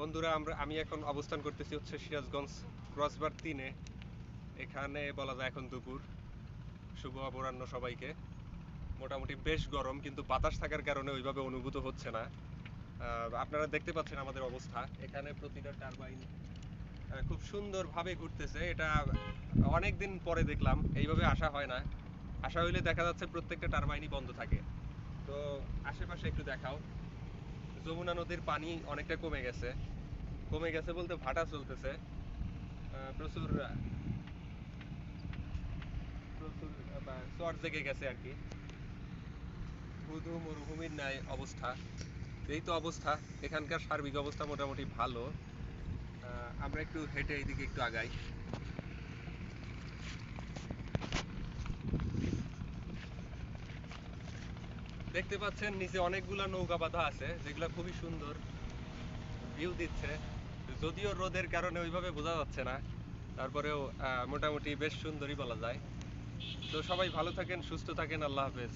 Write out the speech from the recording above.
বন্ধুরা, আমি এখন অবস্থান করতেছি হচ্ছে সিরাজগঞ্জ ক্রসবার 3-এ। এখানে বলা যায় এখন দুপুর। শুভ অপরাহ্ন সবাইকে। মোটামুটি বেশ গরম, কিন্তু বাতাস থাকার কারণে ওইভাবে অনুভূত হচ্ছে না। আপনারা দেখতে পাচ্ছেন আমাদের অবস্থা। এখানে প্রতিটা টারবাইন খুব সুন্দরভাবে ঘুরতেছে। এটা অনেক দিন পরে দেখলাম, এইভাবে আসা হয় না। আসা হইলে দেখা যাচ্ছে প্রত্যেকটা টারবাইনই বন্ধ থাকে। তো আশেপাশে একটু দেখাও। যমুনা নদীর পানি অনেকটা কমে গেছে বলতে ভাটা চলতেছে। প্রচুর প্রচুর চর জেগে গেছে আর কি। ধু মরুভূমির ন্যায় অবস্থা। এই তো অবস্থা। এখানকার সার্বিক অবস্থা মোটামুটি ভালো। আমরা একটু হেঁটে এইদিকে একটু আগাই। দেখতে পাচ্ছেন নিচে অনেকগুলা নৌকা বাঁধা আছে, যেগুলো খুবই সুন্দর ভিউ দিচ্ছে। যদিও রোদের কারণে ওইভাবে বোঝা যাচ্ছে না, তারপরেও মোটামুটি বেশ সুন্দরই বলা যায়। তো সবাই ভালো থাকেন, সুস্থ থাকেন। আল্লাহ হাফেজ।